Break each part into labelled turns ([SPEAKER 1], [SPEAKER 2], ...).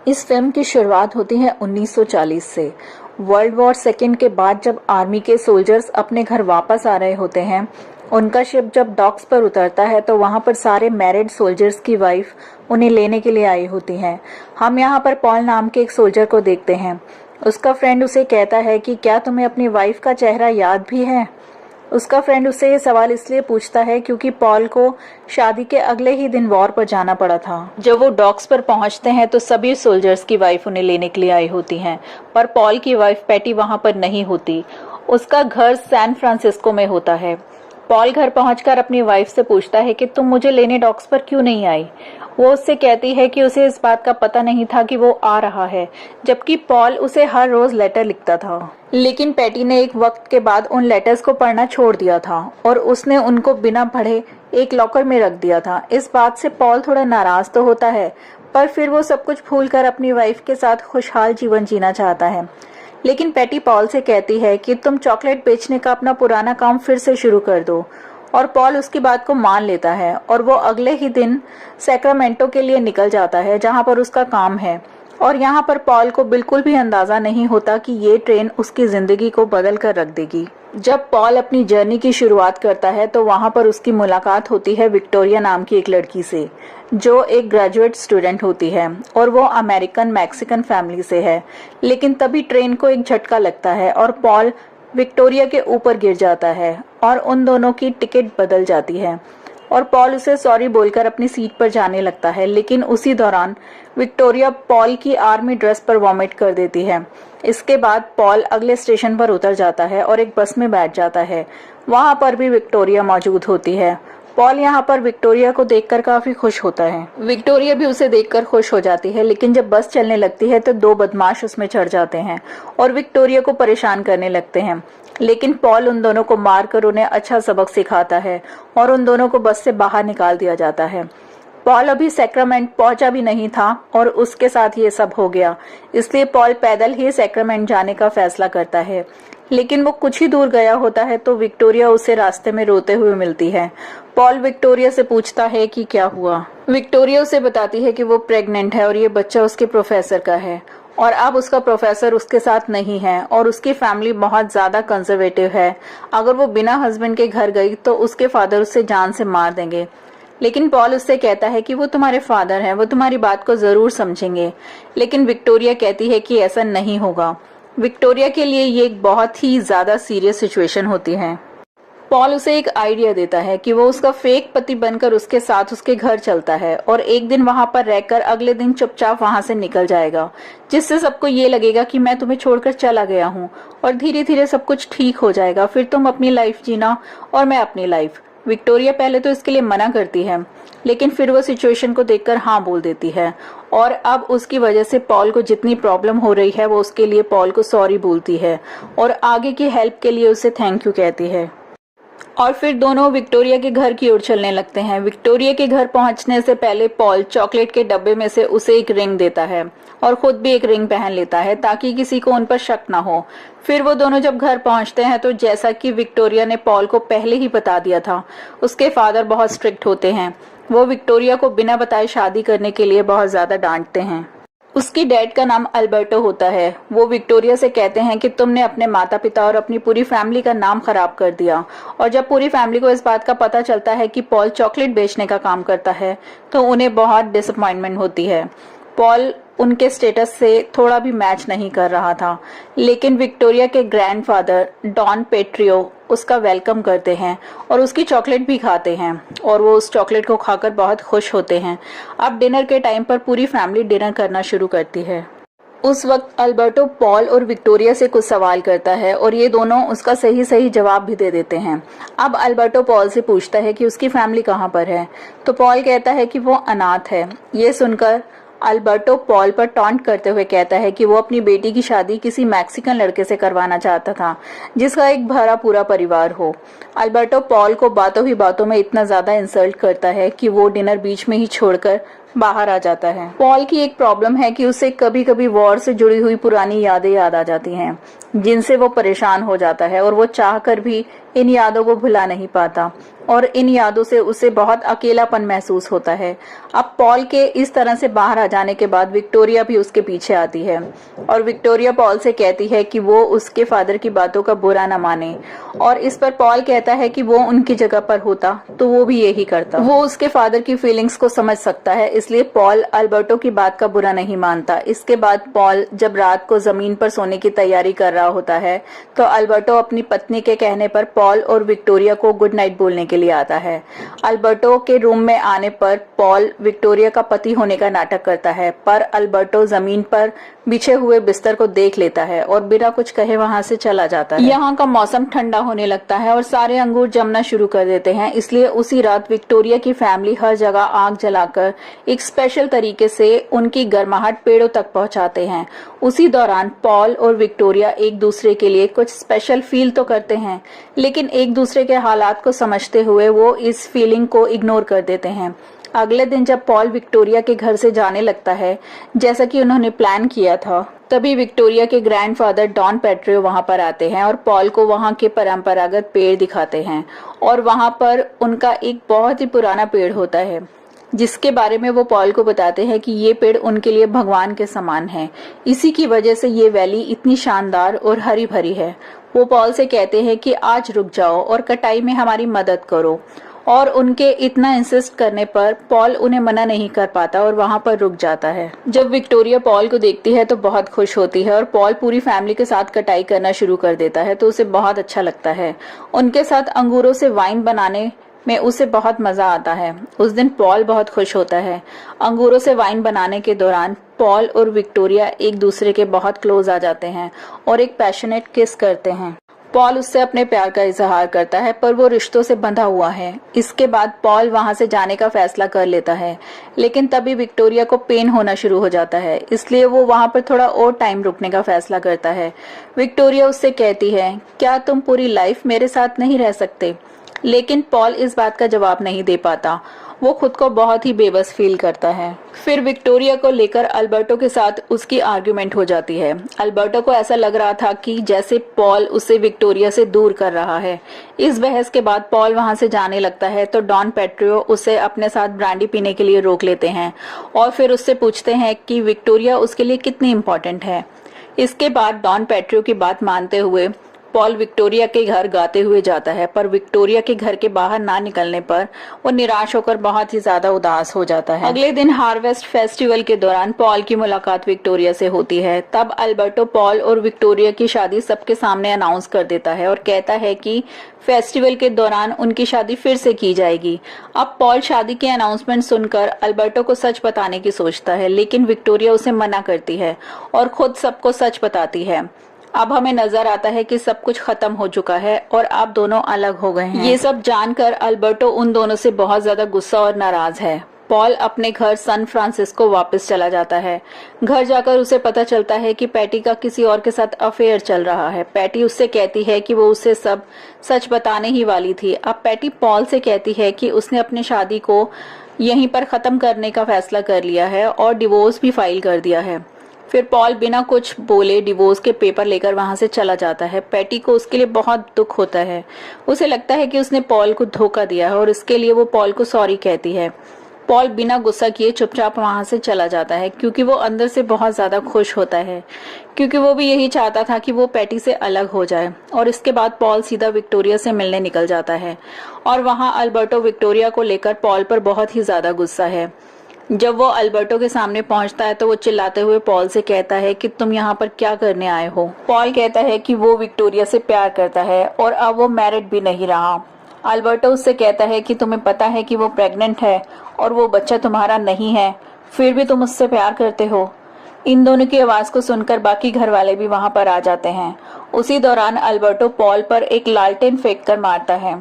[SPEAKER 1] इस फिल्म की शुरुआत होती है 1940 से। वर्ल्ड वॉर सेकेंड के बाद जब आर्मी के सोल्जर्स अपने घर वापस आ रहे होते हैं, उनका शिप जब डॉक्स पर उतरता है तो वहां पर सारे मैरिड सोल्जर्स की वाइफ उन्हें लेने के लिए आई होती हैं। हम यहाँ पर पॉल नाम के एक सोल्जर को देखते हैं। उसका फ्रेंड उसे कहता है कि क्या तुम्हें अपनी वाइफ का चेहरा याद भी है। उसका फ्रेंड उससे ये सवाल इसलिए पूछता है क्योंकि पॉल को शादी के अगले ही दिन वॉर पर जाना पड़ा था। जब वो डॉक्स पर पहुंचते हैं तो सभी सोल्जर्स की वाइफ उन्हें लेने के लिए आई होती हैं, पर पॉल की वाइफ पैटी वहां पर नहीं होती। उसका घर सैन फ्रांसिस्को में होता है। पॉल घर पहुंचकर अपनी वाइफ से पूछता है कि तुम मुझे लेने डॉक्स पर क्यों नहीं आई। वो उससे कहती है कि उसे इस बात का पता नहीं था कि वो आ रहा है, जबकि पॉल उसे हर रोज लेटर लिखता था। लेकिन पैटी ने एक वक्त के बाद उन लेटर्स को पढ़ना छोड़ दिया था और उसने उनको बिना पढ़े एक लॉकर में रख दिया था। इस बात से पॉल थोड़ा नाराज तो होता है, पर फिर वो सब कुछ भूलकर अपनी वाइफ के साथ खुशहाल जीवन जीना चाहता है। लेकिन पैटी पॉल से कहती है कि तुम चॉकलेट बेचने का अपना पुराना काम फिर से शुरू कर दो, और पॉल उसकी बात को मान लेता है और वो अगले ही दिन सैक्रामेंटो के लिए निकल जाता है जहां पर उसका काम है। और यहाँ पर पॉल को बिल्कुल भी अंदाजा नहीं होता कि ये ट्रेन उसकी जिंदगी को बदल कर रख देगी। जब पॉल अपनी जर्नी की शुरुआत करता है तो वहां पर उसकी मुलाकात होती है विक्टोरिया नाम की एक लड़की से, जो एक ग्रेजुएट स्टूडेंट होती है और वो अमेरिकन मैक्सिकन फैमिली से है। लेकिन तभी ट्रेन को एक झटका लगता है और पॉल विक्टोरिया के ऊपर गिर जाता है और उन दोनों की टिकट बदल जाती है और पॉल उसे सॉरी बोलकर अपनी सीट पर जाने लगता है। लेकिन उसी दौरान विक्टोरिया पॉल की आर्मी ड्रेस पर वॉमिट कर देती है। इसके बाद पॉल अगले स्टेशन पर उतर जाता है और एक बस में बैठ जाता है। वहां पर भी विक्टोरिया मौजूद होती है। पॉल यहाँ पर विक्टोरिया को देखकर काफी खुश होता है। विक्टोरिया भी उसे देखकर खुश हो जाती है, लेकिन जब बस चलने लगती है तो दो बदमाश उसमें चढ़ जाते हैं और विक्टोरिया को परेशान करने लगते हैं। लेकिन पॉल उन दोनों को मारकर उन्हें अच्छा सबक सिखाता है और उन दोनों को बस से बाहर निकाल दिया जाता है। पॉल अभी सैक्रामेंट पहुंचा भी नहीं था और उसके साथ ये सब हो गया, इसलिए पॉल पैदल ही सैक्रामेंट जाने का फैसला करता है। लेकिन वो कुछ ही दूर गया होता है तो विक्टोरिया उसे रास्ते में रोते हुए मिलती है। पॉल विक्टोरिया से पूछता है कि क्या हुआ। विक्टोरिया उसे बताती है कि वो प्रेग्नेंट है और ये बच्चा उसके प्रोफेसर का है और अब उसका प्रोफेसर उसके साथ नहीं है और उसकी फैमिली बहुत ज्यादा कंजर्वेटिव है। अगर वो बिना हस्बैंड के घर गई तो उसके फादर उसे जान से मार देंगे। लेकिन पॉल उससे कहता है कि वो तुम्हारे फादर हैं, वो तुम्हारी बात को जरूर समझेंगे। लेकिन विक्टोरिया कहती है कि ऐसा नहीं होगा। विक्टोरिया के लिए ये एक बहुत ही ज्यादा सीरियस सिचुएशन होती है। पॉल उसे एक आइडिया देता है कि वो उसका फेक पति बनकर उसके साथ उसके घर चलता है और एक दिन वहां पर रहकर अगले दिन चुपचाप वहां से निकल जाएगा, जिससे सबको ये लगेगा कि मैं तुम्हें छोड़कर चला गया हूँ और धीरे धीरे सब कुछ ठीक हो जाएगा, फिर तुम अपनी लाइफ जीना और मैं अपनी लाइफ। विक्टोरिया पहले तो इसके लिए मना करती है, लेकिन फिर वो सिचुएशन को देखकर हाँ बोल देती है और अब उसकी वजह से पॉल को जितनी प्रॉब्लम हो रही है वो उसके लिए पॉल को सॉरी बोलती है और आगे की हेल्प के लिए उसे थैंक यू कहती है। और फिर दोनों विक्टोरिया के घर की ओर चलने लगते हैं। विक्टोरिया के घर पहुंचने से पहले पॉल चॉकलेट के डब्बे में से उसे एक रिंग देता है और खुद भी एक रिंग पहन लेता है ताकि किसी को उन पर शक ना हो। फिर वो दोनों जब घर पहुंचते हैं तो जैसा कि विक्टोरिया ने पॉल को पहले ही बता दिया था, उसके फादर बहुत स्ट्रिक्ट होते हैं। वो विक्टोरिया को बिना बताए शादी करने के लिए बहुत ज्यादा डांटते हैं। उसकी डैड का नाम अल्बर्टो होता है। वो विक्टोरिया से कहते हैं कि तुमने अपने माता पिता और अपनी पूरी फैमिली का नाम खराब कर दिया। और जब पूरी फैमिली को इस बात का पता चलता है कि पॉल चॉकलेट बेचने का काम करता है तो उन्हें बहुत डिसअपॉइंटमेंट होती है। पॉल उनके स्टेटस से थोड़ा भी मैच नहीं कर रहा था, लेकिन विक्टोरिया के ग्रैंडफादर डॉन पेट्रियो उसका वेलकम करते हैं और उसकी चॉकलेट भी खाते हैं और वो उस चॉकलेट को खाकर बहुत खुश होते हैं। अब डिनर के टाइम पर पूरी फैमिली डिनर करना शुरू करती है। उस वक्त अल्बर्टो पॉल और विक्टोरिया से कुछ सवाल करता है और ये दोनों उसका सही सही जवाब भी दे देते हैं। अब अल्बर्टो पॉल से पूछता है कि उसकी फैमिली कहाँ पर है, तो पॉल कहता है कि वो अनाथ है। ये सुनकर अल्बर्टो पॉल पर टॉन्ट करते हुए कहता है कि वो अपनी बेटी की शादी किसी मैक्सिकन लड़के से करवाना चाहता था जिसका एक भरा पूरा परिवार हो। अल्बर्टो पॉल को बातों ही बातों में इतना ज्यादा इंसल्ट करता है कि वो डिनर बीच में ही छोड़कर बाहर आ जाता है। पॉल की एक प्रॉब्लम है कि उसे कभी कभी वॉर से जुड़ी हुई पुरानी यादें याद आ जाती हैं, जिनसे वो परेशान हो जाता है और वो चाहकर भी इन यादों को भुला नहीं पाता। और इन यादों से उसे बहुत अकेलापन महसूस होता है। अब पॉल के इस तरह से बाहर आ जाने के बाद विक्टोरिया भी उसके पीछे आती है और विक्टोरिया पॉल से कहती है कि वो उसके फादर की बातों का बुरा न माने, और इस पर पॉल कहता है कि वो उनकी जगह पर होता तो वो भी यही करता। वो उसके फादर की फीलिंग्स को समझ सकता है, इसलिए पॉल अल्बर्टो की बात का बुरा नहीं मानता। इसके बाद पॉल जब रात को जमीन पर सोने की तैयारी कर रहा होता है तो अल्बर्टो अपनी पत्नी के कहने पर पॉल और विक्टोरिया को गुड नाइट बोलने के लिए आता है। अल्बर्टो के रूम में आने पर पॉल विक्टोरिया का पति होने का नाटक करता है, पर अल्बर्टो जमीन पर बिछे हुए बिस्तर को देख लेता है और बिना कुछ कहे वहां से चला जाता है। यहाँ का मौसम ठंडा होने लगता है और सारे अंगूर जमना शुरू कर देते हैं, इसलिए उसी रात विक्टोरिया की फैमिली हर जगह आग जलाकर एक स्पेशल तरीके से उनकी गर्माहट पेड़ों तक पहुंचाते हैं। उसी दौरान पॉल और विक्टोरिया एक दूसरे के लिए कुछ स्पेशल फील तो करते हैं, लेकिन एक दूसरे के हालात को समझते हुए वो इस फीलिंग को इग्नोर कर देते हैं। अगले दिन जब पॉल विक्टोरिया के घर से जाने लगता है जैसा कि उन्होंने प्लान किया था, तभी विक्टोरिया के ग्रैंडफादर डॉन पेट्रियो वहां पर आते हैं और पॉल को वहां के परंपरागत पेड़ दिखाते हैं। और वहां पर उनका एक बहुत ही पुराना पेड़ होता है जिसके बारे में वो पॉल को बताते हैं कि ये पेड़ उनके लिए भगवान के समान है। इसी की वजह से ये वैली इतनी शानदार और हरी भरी है। वो पॉल से कहते हैं कि आज रुक जाओ और कटाई में हमारी मदद करो, और उनके इतना इंसिस्ट करने पर पॉल उन्हें मना नहीं कर पाता और वहां पर रुक जाता है। जब विक्टोरिया पॉल को देखती है तो बहुत खुश होती है और पॉल पूरी फैमिली के साथ कटाई करना शुरू कर देता है तो उसे बहुत अच्छा लगता है। उनके साथ अंगूरों से वाइन बनाने में उसे बहुत मजा आता है। उस दिन पॉल बहुत खुश होता है। अंगूरों से वाइन बनाने के दौरान पॉल और विक्टोरिया एक दूसरे के बहुत क्लोज आ जाते हैं और एक पैशनेट किस करते हैं। पॉल उससे अपने प्यार का इजहार करता है, पर वो रिश्तों से बंधा हुआ है। इसके बाद पॉल वहां से जाने का फैसला कर लेता है, लेकिन तभी विक्टोरिया को पेन होना शुरू हो जाता है, इसलिए वो वहां पर थोड़ा और टाइम रुकने का फैसला करता है। विक्टोरिया उससे कहती है, क्या तुम पूरी लाइफ मेरे साथ नहीं रह सकते? लेकिन पॉल इस बात का जवाब नहीं दे पाता। वो खुद को बहुत ही बेबस फील करता है। फिर विक्टोरिया को लेकर अल्बर्टो के साथ उसकी आर्ग्यूमेंट हो जाती है। अल्बर्टो को ऐसा लग रहा था कि जैसे पॉल उसे विक्टोरिया से दूर कर रहा है। इस बहस के बाद पॉल वहां से जाने लगता है तो डॉन पेट्रियो उसे अपने साथ ब्रांडी पीने के लिए रोक लेते हैं और फिर उससे पूछते हैं कि विक्टोरिया उसके लिए कितनी इम्पोर्टेंट है। इसके बाद डॉन पेट्रियो की बात मानते हुए पॉल विक्टोरिया के घर गाते हुए जाता है, पर विक्टोरिया के घर के बाहर ना निकलने पर वो निराश होकर बहुत ही ज्यादा उदास हो जाता है। अगले दिन हार्वेस्ट फेस्टिवल के दौरान पॉल की मुलाकात विक्टोरिया से होती है। तब अल्बर्टो पॉल और विक्टोरिया की शादी सबके सामने अनाउंस कर देता है और कहता है कि फेस्टिवल के दौरान उनकी शादी फिर से की जाएगी। अब पॉल शादी के अनाउंसमेंट सुनकर अल्बर्टो को सच बताने की सोचता है, लेकिन विक्टोरिया उसे मना करती है और खुद सबको सच बताती है। अब हमें नजर आता है कि सब कुछ खत्म हो चुका है और अब दोनों अलग हो गए हैं। ये सब जानकर अल्बर्टो उन दोनों से बहुत ज्यादा गुस्सा और नाराज है। पॉल अपने घर सैन फ्रांसिस्को वापस चला जाता है। घर जाकर उसे पता चलता है कि पैटी का किसी और के साथ अफेयर चल रहा है। पैटी उससे कहती है कि वो उसे सब सच बताने ही वाली थी। अब पैटी पॉल से कहती है कि उसने अपनी शादी को यहीं पर खत्म करने का फैसला कर लिया है और डिवोर्स भी फाइल कर दिया है। फिर पॉल बिना कुछ बोले डिवोर्स के पेपर लेकर वहां से चला जाता है। पैटी को उसके लिए बहुत दुख होता है। उसे लगता है कि उसने पॉल को धोखा दिया है और इसके लिए वो पॉल को सॉरी कहती है। पॉल बिना गुस्सा किए चुपचाप वहां से चला जाता है क्योंकि वो अंदर से बहुत ज्यादा खुश होता है, क्योंकि वो भी यही चाहता था कि वो पैटी से अलग हो जाए। और इसके बाद पॉल सीधा विक्टोरिया से मिलने निकल जाता है और वहां अल्बर्टो विक्टोरिया को लेकर पॉल पर बहुत ही ज्यादा गुस्सा है। जब वो अल्बर्टो के सामने पहुंचता है तो वो चिल्लाते हुए पॉल से कहता है कि तुम यहाँ पर क्या करने आए हो। पॉल कहता है कि वो विक्टोरिया से प्यार करता है और अब वो मैरिड भी नहीं रहा। अल्बर्टो उससे कहता है कि तुम्हें पता है कि वो प्रेग्नेंट है और वो बच्चा तुम्हारा नहीं है, फिर भी तुम उससे प्यार करते हो। इन दोनों की आवाज को सुनकर बाकी घर वाले भी वहां पर आ जाते हैं। उसी दौरान अल्बर्टो पॉल पर एक लालटेन फेंक कर मारता है।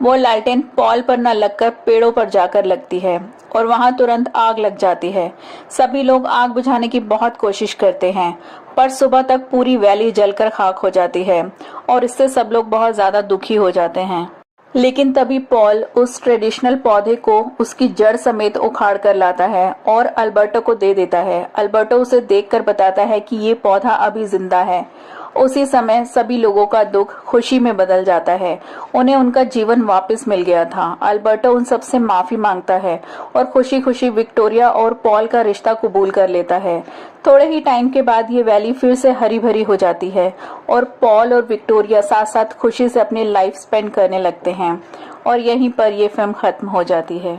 [SPEAKER 1] वो लालटेन पॉल पर न लगकर पेड़ों पर जाकर लगती है और वहां तुरंत आग लग जाती है। सभी लोग आग बुझाने की बहुत कोशिश करते हैं, पर सुबह तक पूरी वैली जलकर खाक हो जाती है और इससे सब लोग बहुत ज्यादा दुखी हो जाते हैं। लेकिन तभी पॉल उस ट्रेडिशनल पौधे को उसकी जड़ समेत उखाड़ कर लाता है और अल्बर्टो को दे देता है। अल्बर्टो उसे देखकर बताता है कि ये पौधा अभी जिंदा है उसी समय सभी लोगों का दुख खुशी में बदल जाता है। उन्हें उनका जीवन वापस मिल गया था। अल्बर्टो उन सबसे माफी मांगता है और खुशी खुशी विक्टोरिया और पॉल का रिश्ता कबूल कर लेता है। थोड़े ही टाइम के बाद ये वैली फिर से हरी भरी हो जाती है और पॉल और विक्टोरिया साथ साथ खुशी से अपनी लाइफ स्पेंड करने लगते हैं और यहीं पर ये फिल्म खत्म हो जाती है।